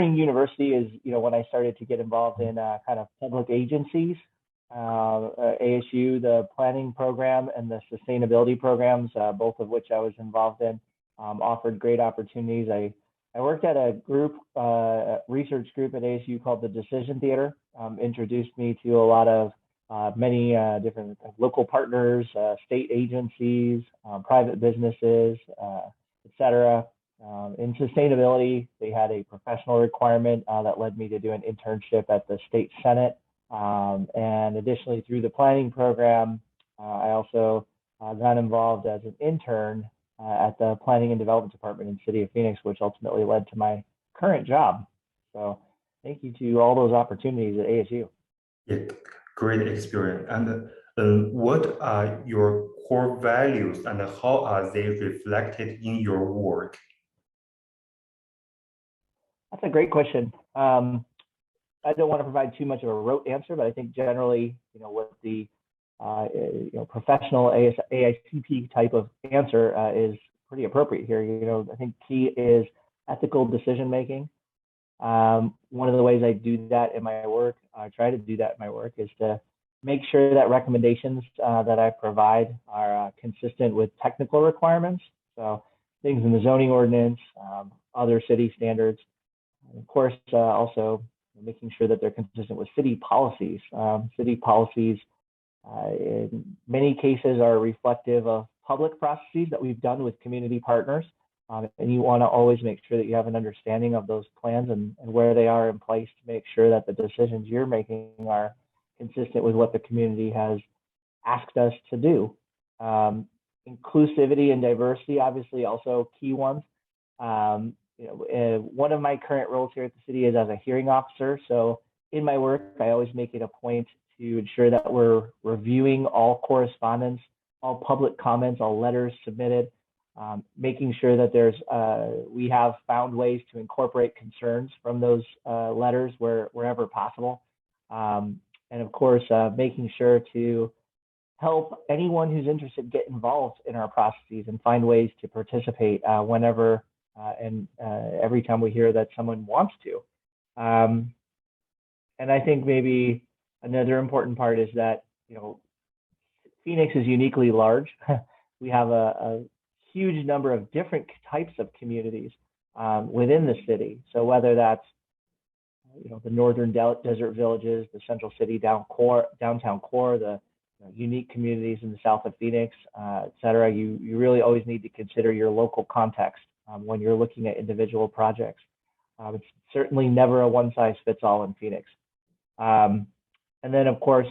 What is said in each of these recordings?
university is, when I started to get involved in kind of public agencies. ASU, the planning program and the sustainability programs, both of which I was involved in, offered great opportunities. I worked at a group, research group at ASU called the Decision Theater, introduced me to a lot of many different local partners, state agencies, private businesses, et cetera. In sustainability, they had a professional requirement that led me to do an internship at the state Senate. And additionally, through the planning program, I also got involved as an intern at the Planning and Development Department in the City of Phoenix, which ultimately led to my current job. So thank you to all those opportunities at ASU. Yeah, great experience. And what are your core values and how are they reflected in your work? That's a great question. I don't want to provide too much of a rote answer, but I think generally, what the professional AICP type of answer is pretty appropriate here. I think key is ethical decision making. One of the ways I do that in my work, I try to do that in my work, is to make sure that recommendations that I provide are consistent with technical requirements. So things in the zoning ordinance, other city standards. Of course, also making sure that they're consistent with city policies. City policies, in many cases, are reflective of public processes that we've done with community partners. And you want to always make sure that you have an understanding of those plans and where they are in place to make sure that the decisions you're making are consistent with what the community has asked us to do. Inclusivity and diversity, obviously, also key ones. One of my current roles here at the city is as a hearing officer. So in my work, I always make it a point to ensure that we're reviewing all correspondence, all public comments, all letters submitted, making sure that we have found ways to incorporate concerns from those letters wherever possible. And of course, making sure to help anyone who's interested get involved in our processes and find ways to participate whenever and every time we hear that someone wants to. And I think maybe another important part is that, Phoenix is uniquely large. We have a huge number of different types of communities within the city. So whether that's, the northern desert villages, the central city downtown core, the unique communities in the south of Phoenix, et cetera, you really always need to consider your local context when you're looking at individual projects. It's certainly never a one-size-fits-all in Phoenix. And then, of course,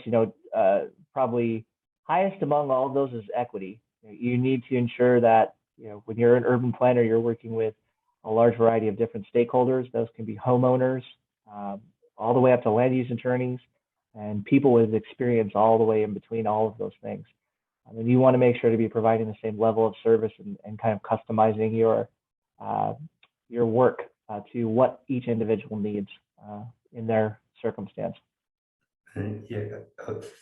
probably highest among all of those is equity. You need to ensure that, when you're an urban planner, you're working with a large variety of different stakeholders. Those can be homeowners, all the way up to land use attorneys, and people with experience all the way in between all of those things. And you want to make sure to be providing the same level of service and kind of customizing your work to what each individual needs in their circumstance. Yeah,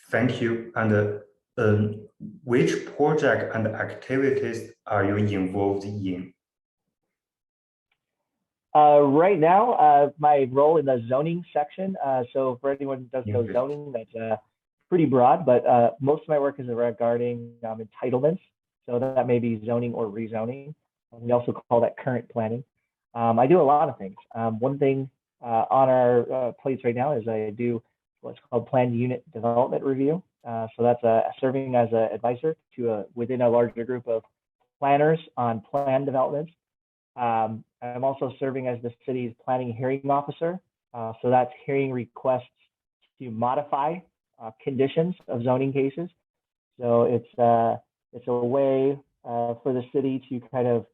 thank you. And which project and activities are you involved in? Right now, my role in the zoning section. So for anyone who doesn't know zoning, that's pretty broad, but most of my work is regarding entitlements. So that may be zoning or rezoning. We also call that current planning. I do a lot of things. One thing on our plates right now is I do what's called planned unit development review. So that's serving as an advisor to within a larger group of planners on plan developments. I'm also serving as the city's planning hearing officer. So that's hearing requests to modify conditions of zoning cases. So it's a way for the city to kind of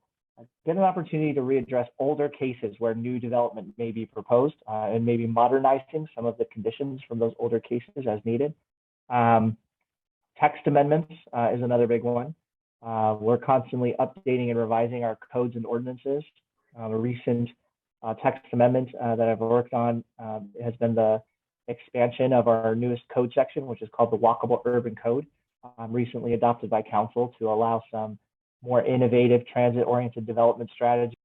get an opportunity to readdress older cases where new development may be proposed and maybe modernizing some of the conditions from those older cases as needed. Text amendments is another big one. We're constantly updating and revising our codes and ordinances. A recent text amendment that I've worked on has been the expansion of our newest code section, which is called the Walkable Urban Code, recently adopted by council to allow some more innovative transit-oriented development strategies